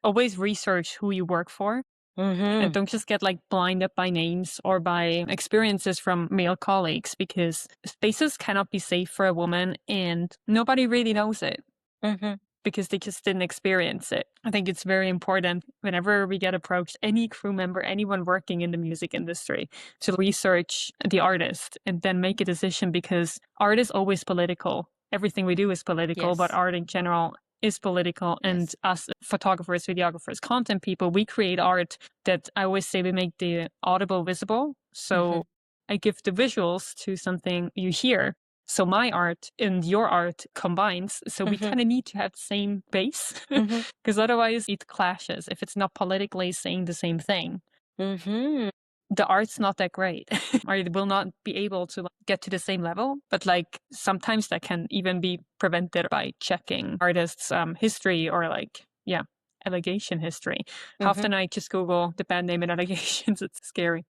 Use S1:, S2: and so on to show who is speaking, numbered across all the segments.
S1: always research who you work for. And don't just get like blinded by names or by experiences from male colleagues, because spaces cannot be safe for a woman and nobody really knows it because they just didn't experience it. I think it's very important whenever we get approached, any crew member, anyone working in the music industry, to research the artist and then make a decision, because art is always political. Everything we do is political, but art in general is political. And us photographers, videographers, content people, we create art that I always say we make the audible visible. So I give the visuals to something you hear. So my art and your art combines. So we kind of need to have the same base, because otherwise it clashes if it's not politically saying the same thing. The art's not that great, or it will not be able to get to the same level. But like sometimes that can even be prevented by checking artists' history or allegation history. How often I just Google the band name and allegations, it's scary.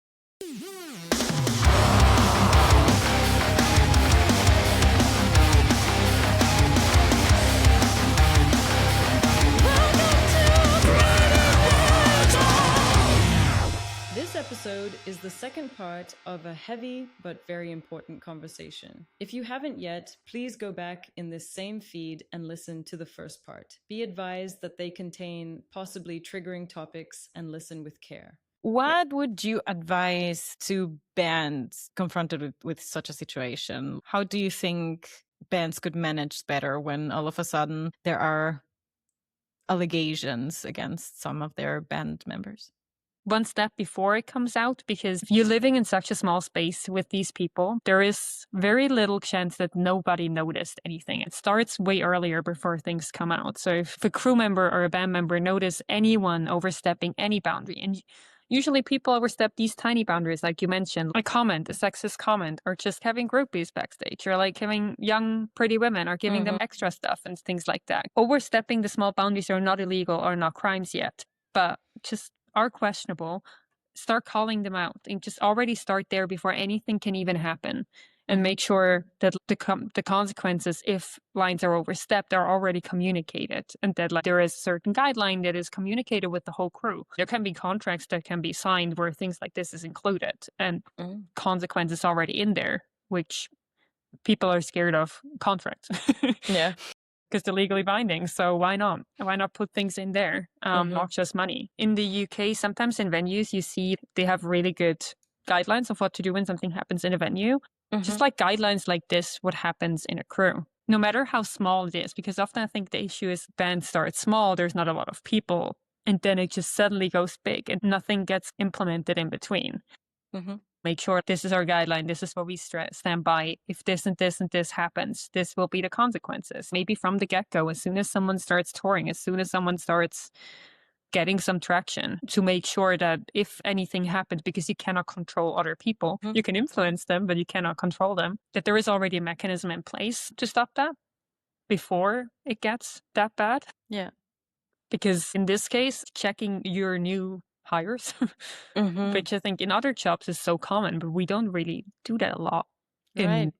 S2: This episode is the second part of a heavy but very important conversation. If you haven't yet, please go back in this same feed and listen to the first part. Be advised that they contain possibly triggering topics, and listen with care.
S3: What would you advise to bands confronted with such a situation? How do you think bands could manage better when all of a sudden there are allegations against some of their band members?
S1: One step before it comes out, because if you're living in such a small space with these people, there is very little chance that nobody noticed anything. It starts way earlier before things come out. So if a crew member or a band member notice anyone overstepping any boundary, and usually people overstep these tiny boundaries, like you mentioned, a comment, a sexist comment, or just having groupies backstage, or like having young, pretty women, or giving them extra stuff and things like that. Overstepping the small boundaries are not illegal or not crimes yet, but just are questionable. Start calling them out and just already start there before anything can even happen, and make sure that the consequences, if lines are overstepped, are already communicated, and that there is a certain guideline that is communicated with the whole crew. There can be contracts that can be signed where things like this is included, and consequences already in there, which people are scared of contracts. Because they're legally binding. So why not? Why not put things in there? Not just money. In the UK, sometimes in venues, you see they have really good guidelines of what to do when something happens in a venue. Just like guidelines like this, what happens in a crew. No matter how small it is, because often I think the issue is bands start small, there's not a lot of people, and then it just suddenly goes big and nothing gets implemented in between. Make sure this is our guideline. This is what we stand by. If this and this and this happens, this will be the consequences. Maybe from the get-go, as soon as someone starts touring, as soon as someone starts getting some traction, to make sure that if anything happens, because you cannot control other people, you can influence them, but you cannot control them, that there is already a mechanism in place to stop that before it gets that bad. Because in this case, checking your new hires, which I think in other jobs is so common, but we don't really do that a lot in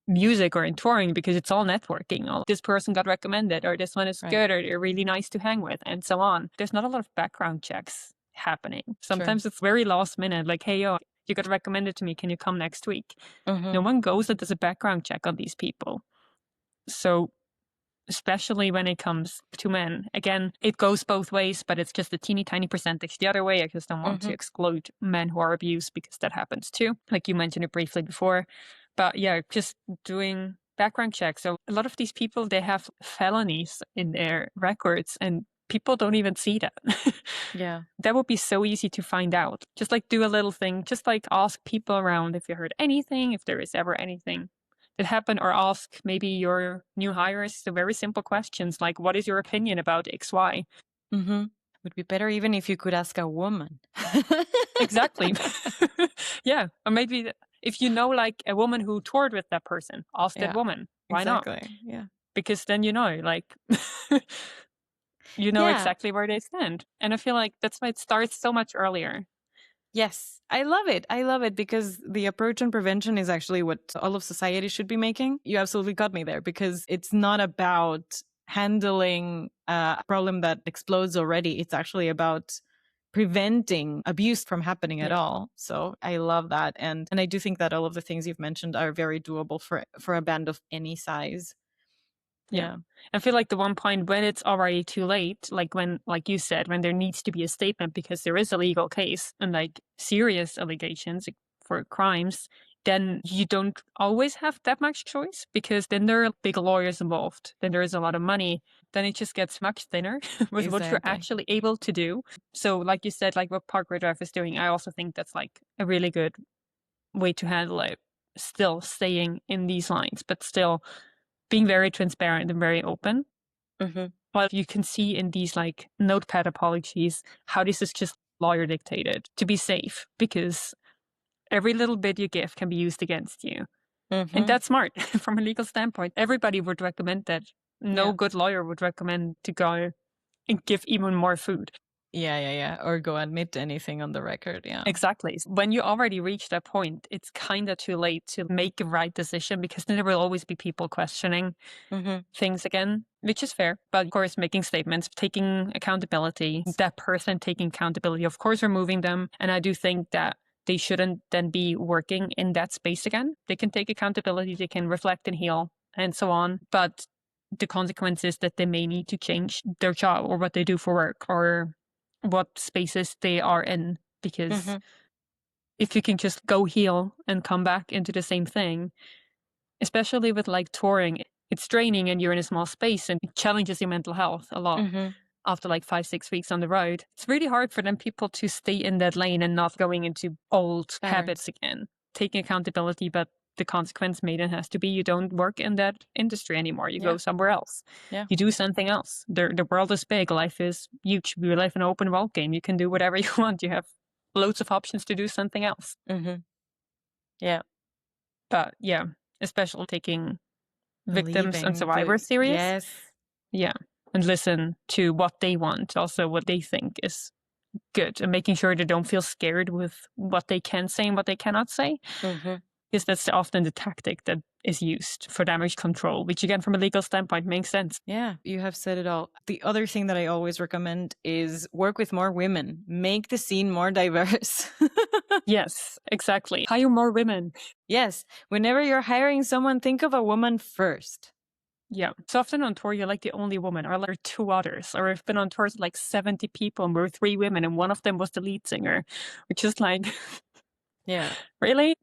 S1: music or in touring, because it's all networking. This person got recommended, or this one is good, or they're really nice to hang with, and so on. There's not a lot of background checks happening. Sometimes it's very last minute, like, hey, yo, you got recommended to me, can you come next week? No one goes and does a background check on these people. So especially when it comes to men. Again, it goes both ways, but it's just a teeny tiny percentage the other way. I just don't want to exclude men who are abused, because that happens too. Like you mentioned it briefly before. But yeah, just doing background checks. So a lot of these people, they have felonies in their records, and people don't even see that. That would be so easy to find out. Just like do a little thing, just like ask people around if you heard anything, if there is ever anything that happened, or ask maybe your new hires the very simple questions like, what is your opinion about XY?
S3: Would be better even if you could ask a woman.
S1: Exactly. Yeah. Or maybe if you know like a woman who toured with that person, ask that woman. Why not?
S3: Yeah.
S1: Because then you know, like, you know exactly where they stand. And I feel like that's why it starts so much earlier.
S3: Yes, I love it. I love it, because the approach on prevention is actually what all of society should be making. You absolutely got me there, because it's not about handling a problem that explodes already. It's actually about preventing abuse from happening at all. So I love that. And I do think that all of the things you've mentioned are very doable for a band of any size.
S1: Yeah. I feel like the one point when it's already too late, like when, like you said, when there needs to be a statement because there is a legal case and like serious allegations for crimes, then you don't always have that much choice because then there are big lawyers involved. Then there is a lot of money. Then it just gets much thinner with what you're
S3: Exactly.
S1: actually able to do. So, like you said, like what Parkway Drive is doing, I also think that's like a really good way to handle it. Still staying in these lines, but still being very transparent and very open. But you can see in these like notepad apologies how this is just lawyer dictated to be safe because every little bit you give can be used against you. And that's smart from a legal standpoint. Everybody would recommend that. No good lawyer would recommend to go and give even more food.
S3: Yeah. Or go admit anything on the record. Yeah.
S1: Exactly. When you already reach that point, it's kind of too late to make the right decision because then there will always be people questioning things again, which is fair. But of course, making statements, taking accountability, that person taking accountability, of course, removing them. And I do think that they shouldn't then be working in that space again. They can take accountability, they can reflect and heal and so on. But the consequence is that they may need to change their job or what they do for work or what spaces they are in. Because if you can just go heal and come back into the same thing, especially with like touring, it's draining and you're in a small space and it challenges your mental health a lot after like 5-6 weeks on the road. It's really hard for them people to stay in that lane and not going into old habits again, taking accountability. But the consequence made it has to be you don't work in that industry anymore. You go somewhere else. You do something else. The world is big. Life is huge. We live in an open world game. You can do whatever you want. You have loads of options to do something else.
S3: Yeah.
S1: But yeah, especially taking victims and survivors serious.
S3: Yes.
S1: Yeah. And listen to what they want, also what they think is good, and making sure they don't feel scared with what they can say and what they cannot say. Because that's often the tactic that is used for damage control, which again, from a legal standpoint, makes sense.
S3: Yeah, you have said it all. The other thing that I always recommend is work with more women. Make the scene more diverse.
S1: Yes, exactly. Hire more women.
S3: Yes. Whenever you're hiring someone, think of a woman first.
S1: Yeah. So often on tour, you're like the only woman, or like 2 others. Or I've been on tours with like 70 people and we're 3 women and one of them was the lead singer, which is like,
S3: yeah,
S1: really?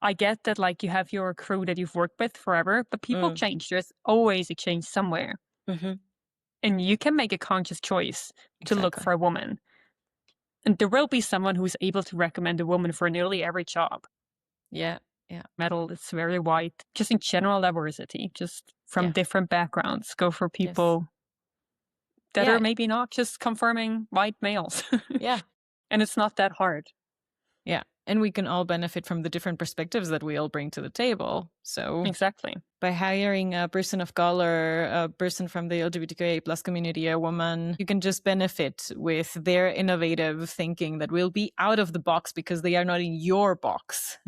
S1: I get that like you have your crew that you've worked with forever, but people change. There's always a change somewhere. And you can make a conscious choice to look for a woman. And there will be someone who's able to recommend a woman for nearly every job.
S3: Yeah.
S1: Metal is very wide. Just in general diversity, just from different backgrounds. Go for people that are maybe not just confirming white males.
S3: Yeah.
S1: And it's not that hard.
S3: Yeah. And we can all benefit from the different perspectives that we all bring to the table. So
S1: exactly.
S3: By hiring a person of color, a person from the LGBTQIA plus community, a woman, you can just benefit with their innovative thinking that will be out of the box because they are not in your box.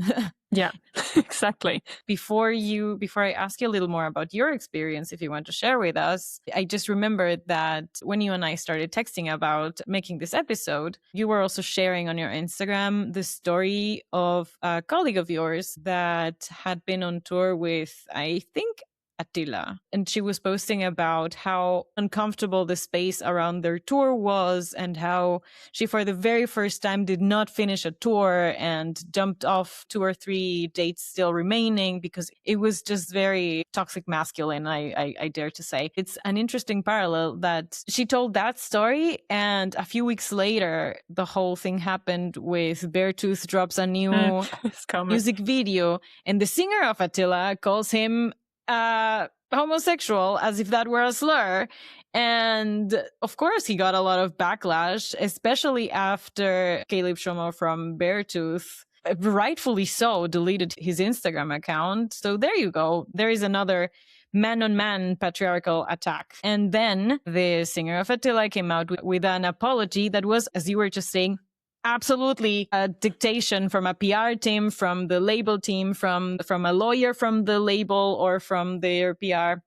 S1: Yeah, exactly.
S3: Before I ask you a little more about your experience, if you want to share with us, I just remembered that when you and I started texting about making this episode, you were also sharing on your Instagram the story of a colleague of yours that had been on tour with, I think, Attila. And she was posting about how uncomfortable the space around their tour was and how she, for the very first time, did not finish a tour and jumped off 2 or 3 dates still remaining because it was just very toxic masculine, I dare to say. It's an interesting parallel that she told that story, and a few weeks later, the whole thing happened with Beartooth drops a new music video, and the singer of Attila calls him homosexual as if that were a slur. And of course, he got a lot of backlash, especially after Caleb Shomo from Beartooth, rightfully so, deleted his Instagram account. So there you go. There is another man-on-man patriarchal attack. And then the singer of Attila came out with an apology that was, as you were just saying, absolutely a dictation from a PR team, from the label team, from a lawyer from the label or from their PR.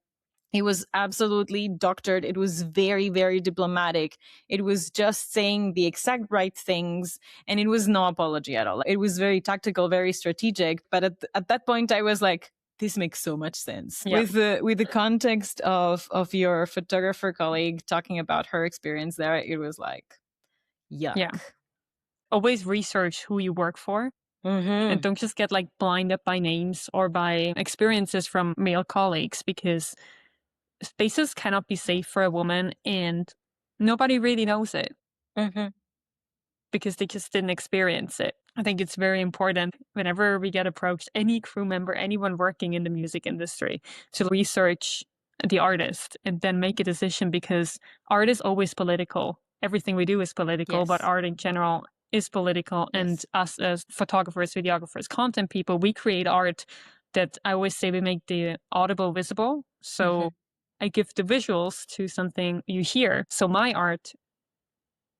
S3: It was absolutely doctored. It was very, very diplomatic. It was just saying the exact right things, and it was no apology at all. It was very tactical, very strategic. But at that point, I was like, this makes so much sense.
S1: Yeah.
S3: With the context of your photographer colleague talking about her experience there, it was like, yuck.
S1: Yeah. Always research who you work for. And don't just get like blinded by names or by experiences from male colleagues, because spaces cannot be safe for a woman and nobody really knows it because they just didn't experience it. I think it's very important whenever we get approached, any crew member, anyone working in the music industry, to research the artist and then make a decision, because art is always political. Everything we do is political, but
S3: Yes.
S1: art in general is political. And
S3: Yes.
S1: us as photographers, videographers, content people, we create art that I always say we make the audible visible. So I give the visuals to something you hear. So my art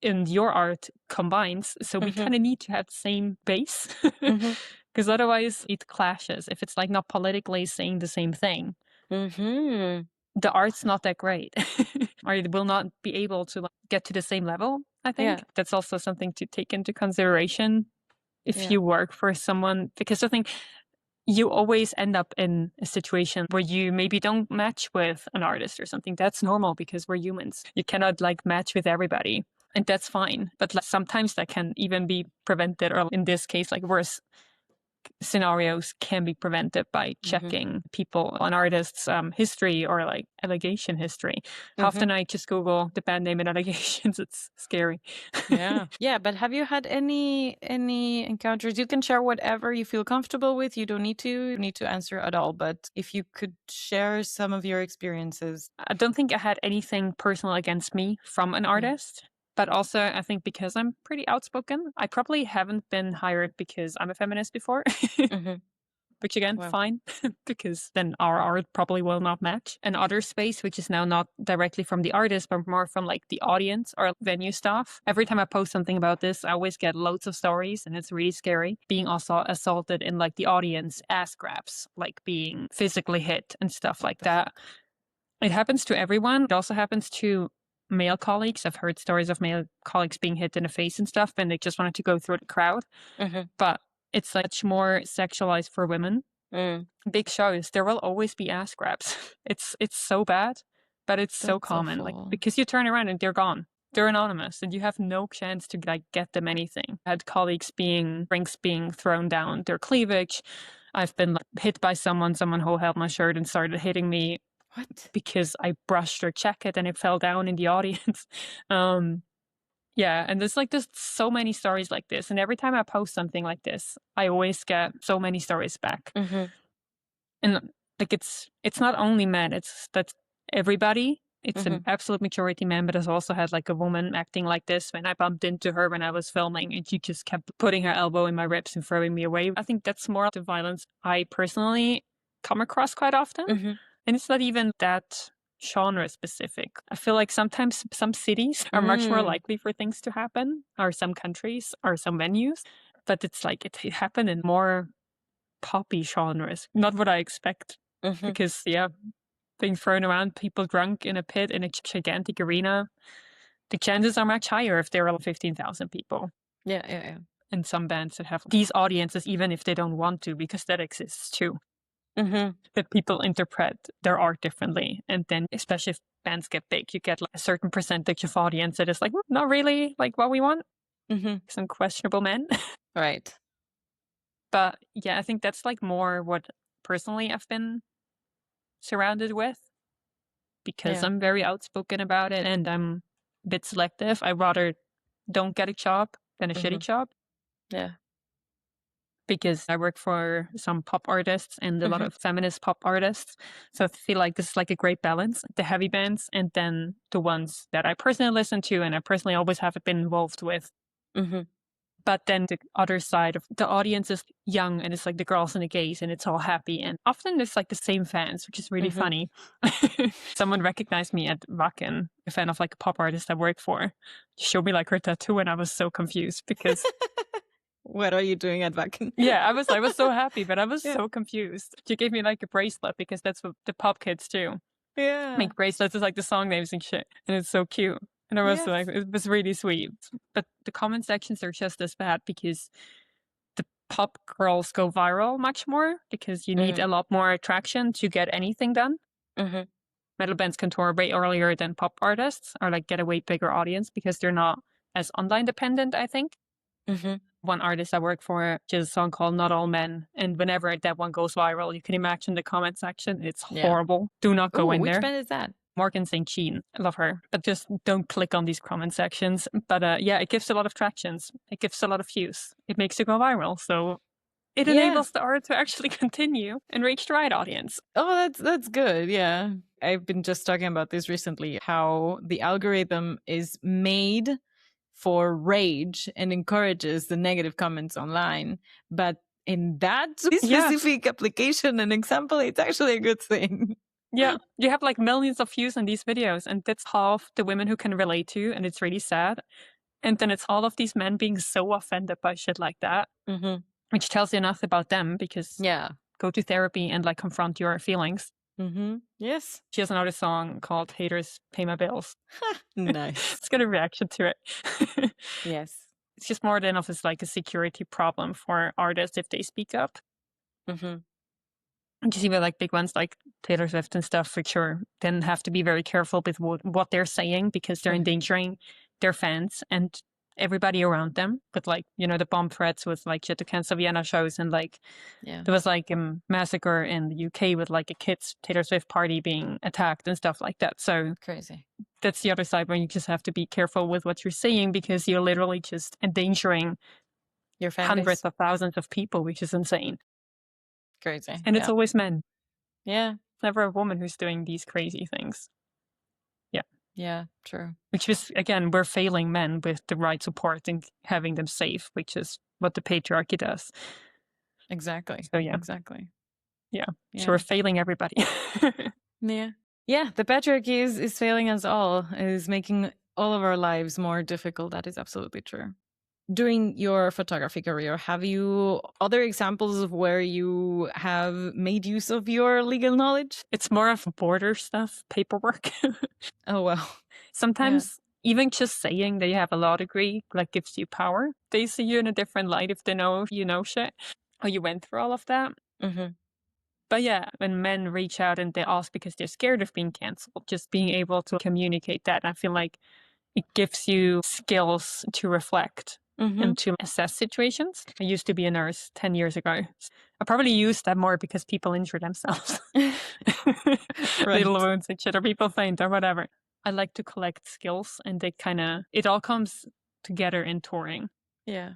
S1: and your art combines. So we kind of need to have the same base, because otherwise it clashes. If it's like not politically saying the same thing, the art's not that great, or it will not be able to like, get to the same level. I think that's also something to take into consideration if you work for someone, because I think you always end up in a situation where you maybe don't match with an artist or something. That's normal because we're humans. You cannot like match with everybody, and that's fine. But like, sometimes that can even be prevented, or in this case, like worse scenarios can be prevented by checking people on artists' history or like allegation history. Often I just Google the band name and allegations. It's scary.
S3: Yeah. But have you had any encounters? You can share whatever you feel comfortable with. You don't need to answer at all. But if you could share some of your experiences.
S1: I don't think I had anything personal against me from an artist. But also, I think because I'm pretty outspoken, I probably haven't been hired because I'm a feminist before. Which again, fine, because then our art probably will not match. Another space, which is now not directly from the artist, but more from like the audience or venue staff. Every time I post something about this, I always get loads of stories, and it's really scary. Being also assaulted in like the audience, ass grabs, like being physically hit and stuff like that. It happens to everyone. It also happens to male colleagues. I've heard stories of male colleagues being hit in the face and stuff, and they just wanted to go through the crowd. But it's much more sexualized for women. Big shows, there will always be ass grabs. It's so bad, but it's so common. Like, because you turn around and they're gone. They're anonymous, and you have no chance to like get them anything. I had colleagues drinks being thrown down their cleavage. I've been like, hit by someone who held my shirt and started hitting me.
S3: What?
S1: Because I brushed her jacket and it fell down in the audience. Yeah, and there's so many stories like this. And every time I post something like this, I always get so many stories back. And like it's not only men, that's everybody. It's an absolute majority men, but I've also had like a woman acting like this when I bumped into her when I was filming, and she just kept putting her elbow in my ribs and throwing me away. I think that's more the violence I personally come across quite often. And it's not even that genre specific. I feel like sometimes some cities are much more likely for things to happen, or some countries or some venues, but it's like it happened in more poppy genres. Not what I expect, because being thrown around, people drunk in a pit in a gigantic arena, the chances are much higher if there are 15,000 people.
S3: Yeah.
S1: And some bands that have these audiences, even if they don't want to, because that exists too. That people interpret their art differently. And then, especially if bands get big, you get like a certain percentage of audience that is like, not really like what we want. Some questionable men.
S3: Right.
S1: But yeah, I think that's like more what personally I've been surrounded with, because I'm very outspoken about it and I'm a bit selective. I rather don't get a job than a shitty job.
S3: Yeah.
S1: Because I work for some pop artists and a lot of feminist pop artists. So I feel like this is like a great balance. The heavy bands and then the ones that I personally listen to and I personally always have been involved with. But then the other side of the audience is young, and it's like the girls and the gays, and it's all happy. And often it's like the same fans, which is really funny. Someone recognized me at Wacken, a fan of like a pop artist I work for. She showed me like her tattoo, and I was so confused because...
S3: What are you doing at Wacken?
S1: Yeah, I was so happy, but I was so confused. She gave me like a bracelet because that's what the pop kids do.
S3: Yeah.
S1: make bracelets with like the song names and shit, and it's so cute. And I was like,
S3: Yes.
S1: it was really sweet. But the comment sections are just as bad because the pop girls go viral much more because you need a lot more attraction to get anything done.
S3: Mm-hmm.
S1: Metal bands can tour way earlier than pop artists, or like get a way bigger audience because they're not as online dependent, I think.
S3: Mm-hmm.
S1: One artist I work for just a song called Not All Men, and whenever that one goes viral, you can imagine the comment section. It's
S3: Yeah.
S1: horrible. Do not go
S3: Ooh,
S1: in
S3: which
S1: there.
S3: band is that?
S1: Morgan St. Jean. I love her. But just don't click on these comment sections. But yeah, it gives a lot of tractions. It gives a lot of views. It makes you go viral. So it
S3: Yeah.
S1: enables the art to actually continue and reach the right audience.
S3: Oh, that's good. Yeah. I've been just talking about this recently, how the algorithm is made for rage and encourages the negative comments online. But in that specific application and example, it's actually a good thing.
S1: Yeah, you have like millions of views on these videos, and that's half the women who can relate to, and it's really sad. And then it's all of these men being so offended by shit like that, which tells you enough about them because
S3: Yeah.
S1: go to therapy and like confront your feelings.
S3: Yes.
S1: She has another song called Haters Pay My Bills.
S3: Nice.
S1: It's got a reaction to it.
S3: Yes.
S1: It's just more than of as like a security problem for artists if they speak up. And you see with like big ones like Taylor Swift and stuff, for sure, then have to be very careful with what they're saying because they're endangering their fans and everybody around them. But like, you know, the bomb threats with like shit to cancel Vienna shows, and like there was like a massacre in the UK with like a kids Taylor Swift party being attacked and stuff like that. So
S3: crazy.
S1: That's the other side where you just have to be careful with what you're saying because you're literally just endangering
S3: your fan
S1: hundreds
S3: base.
S1: of thousands of people, which is insane.
S3: Crazy.
S1: And it's always men.
S3: Yeah.
S1: It's never a woman who's doing these crazy things. Yeah.
S3: Yeah, true.
S1: Which is, again, we're failing men with the right support and having them safe, which is what the patriarchy does.
S3: Exactly.
S1: So, yeah.
S3: Exactly.
S1: Yeah. So we're failing everybody.
S3: Yeah. Yeah, the patriarchy is failing us all, is making all of our lives more difficult. That is absolutely true. During your photography career, have you other examples of where you have made use of your legal knowledge?
S1: It's more of border stuff, paperwork.
S3: Oh, well.
S1: Sometimes even just saying that you have a law degree like gives you power. They see you in a different light if they know you know shit or you went through all of that. But yeah, when men reach out and they ask because they're scared of being canceled, just being able to communicate that, I feel like it gives you skills to reflect and to assess situations. I used to be a nurse 10 years ago. I probably used that more because people injure themselves. Little wounds and shit, or people faint or whatever. I like to collect skills, and it all comes together in touring.
S3: Yeah.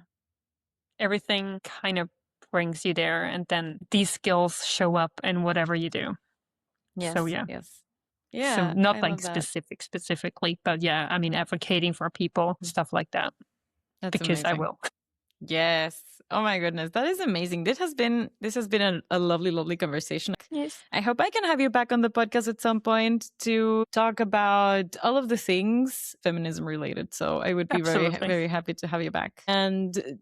S1: Everything kind of brings you there, and then these skills show up in whatever you do.
S3: Yes.
S1: So yeah.
S3: Yes. Yeah.
S1: So not
S3: I
S1: like
S3: love that.
S1: specifically, but yeah, I mean advocating for people, stuff like that.
S3: That's
S1: because
S3: amazing.
S1: I will.
S3: Yes. Oh my goodness. That is amazing. This has been a lovely, lovely conversation.
S1: Yes.
S3: I hope I can have you back on the podcast at some point to talk about all of the things feminism related. So I would be very, very happy to have you back. And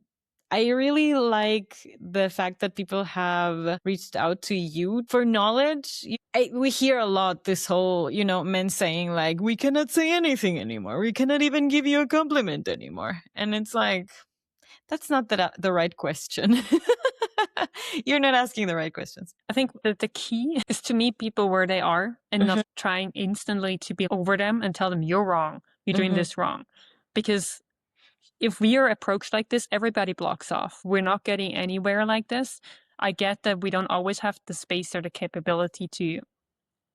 S3: I really like the fact that people have reached out to you for knowledge. We hear a lot this whole, men saying like, we cannot say anything anymore. We cannot even give you a compliment anymore. And it's like, that's not the right question. You're not asking the right questions.
S1: I think that the key is to meet people where they are and not trying instantly to be over them and tell them you're wrong. You're doing this wrong. Because if we are approached like this, everybody blocks off. We're not getting anywhere like this. I get that we don't always have the space or the capability to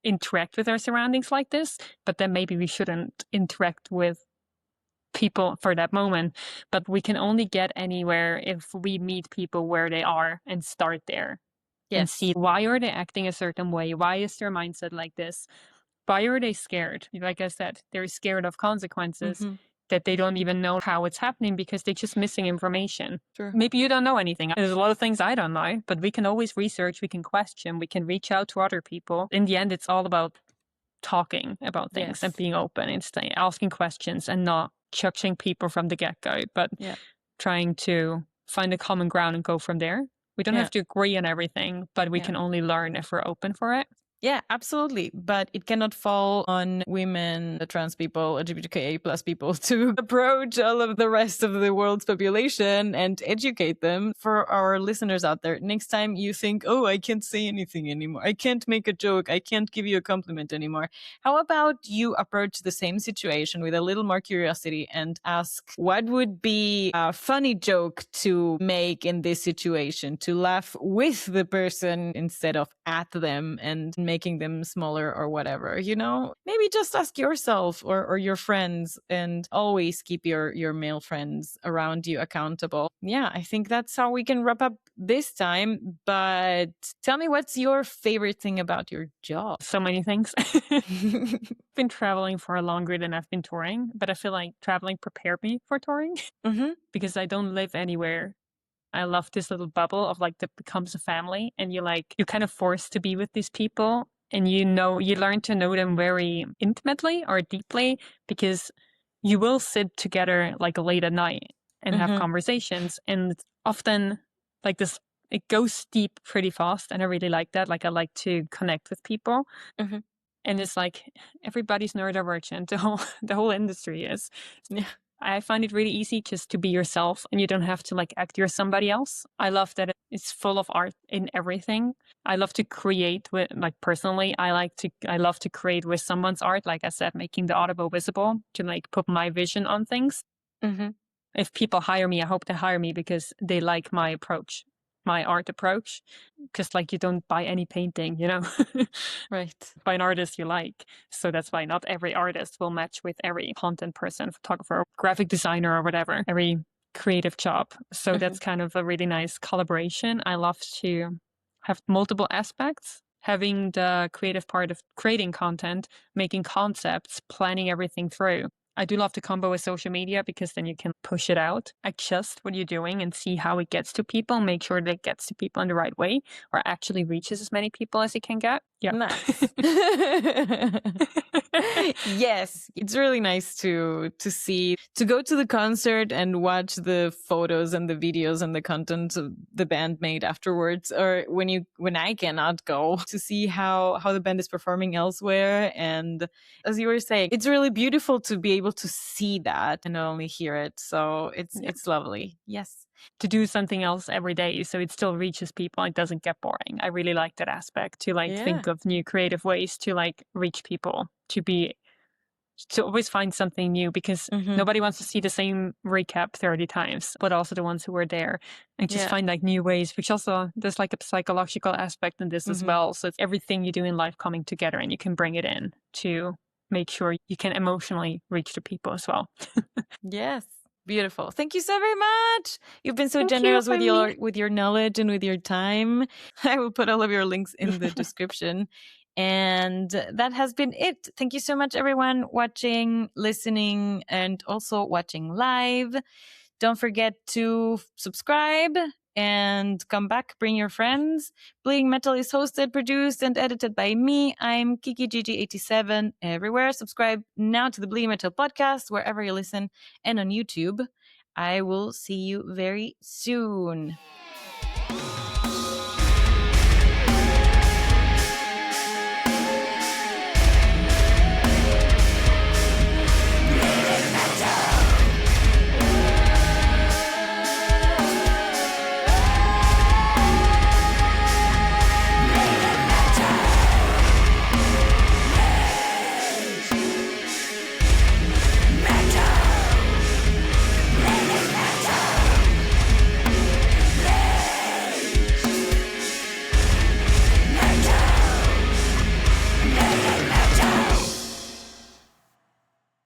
S1: interact with our surroundings like this, but then maybe we shouldn't interact with people for that moment. But we can only get anywhere if we meet people where they are and start there. And see why are they acting a certain way? Why is their mindset like this? Why are they scared? Like I said, they're scared of consequences that they don't even know how it's happening because they're just missing information.
S3: Sure.
S1: Maybe you don't know anything. There's a lot of things I don't know, but we can always research, we can question, we can reach out to other people. In the end, it's all about talking about things and being open and asking questions and not judging people from the get-go, but trying to find a common ground and go from there. We don't have to agree on everything, but we can only learn if we're open for it.
S3: Yeah, absolutely. But it cannot fall on women, trans people, LGBTQIA plus people to approach all of the rest of the world's population and educate them. For our listeners out there, next time you think, oh, I can't say anything anymore, I can't make a joke, I can't give you a compliment anymore, how about you approach the same situation with a little more curiosity and ask what would be a funny joke to make in this situation, to laugh with the person instead of at them and making them smaller or whatever, you know? Maybe just ask yourself or your friends, and always keep your male friends around you accountable. Yeah, I think that's how we can wrap up this time. But tell me, what's your favorite thing about your job?
S1: So many things. Been traveling for longer than I've been touring, but I feel like traveling prepared me for touring because I don't live anywhere. I love this little bubble of like that becomes a family, and you're kind of forced to be with these people, and you learn to know them very intimately or deeply, because you will sit together like late at night and have conversations, and it's often like this, it goes deep pretty fast, and I really like that. Like I like to connect with people. And it's like everybody's neurodivergent. The whole industry is.
S3: Yeah.
S1: I find it really easy just to be yourself, and you don't have to like act you're somebody else. I love that it's full of art in everything. I love to create with, like, personally, I love to create with someone's art. Like I said, making the audible visible, to like put my vision on things. If people hire me, I hope they hire me because they like my approach, my art approach. Because like you don't buy any painting, you know,
S3: Right.
S1: by an artist you like. So that's why not every artist will match with every content person, photographer, graphic designer, or whatever, every creative job. So that's kind of a really nice collaboration. I love to have multiple aspects. Having the creative part of creating content, making concepts, planning everything through. I do love the combo with social media because then you can push it out, adjust what you're doing, and see how it gets to people, make sure that it gets to people in the right way, or actually reaches as many people as it can get. Yeah.
S3: Nice. Yes, it's really nice to go to the concert and watch the photos and the videos and the content the band made afterwards, or when I cannot go, to see how the band is performing elsewhere. And as you were saying, it's really beautiful to be able to see that and not only hear it. So it's lovely. Yes.
S1: To do something else every day so it still reaches people and it doesn't get boring. I really like that aspect, to like think of new creative ways to like reach people, to always find something new, because nobody wants to see the same recap 30 times, but also the ones who were there, and just find like new ways, which also there's like a psychological aspect in this as well. So it's everything you do in life coming together, and you can bring it in to make sure you can emotionally reach the people as well.
S3: Yes. Beautiful. Thank you so very much. You've been so
S1: Thank you
S3: generous
S1: for
S3: with your knowledge and with your time. I will put all of your links in the description. And that has been it. Thank you so much, everyone, watching, listening, and also watching live. Don't forget to subscribe and come back, bring your friends. Bleeding Metal is hosted, produced, and edited by me. I'm Kiki GG87 everywhere. Subscribe now to the Bleeding Metal podcast, wherever you listen, and on YouTube. I will see you very soon.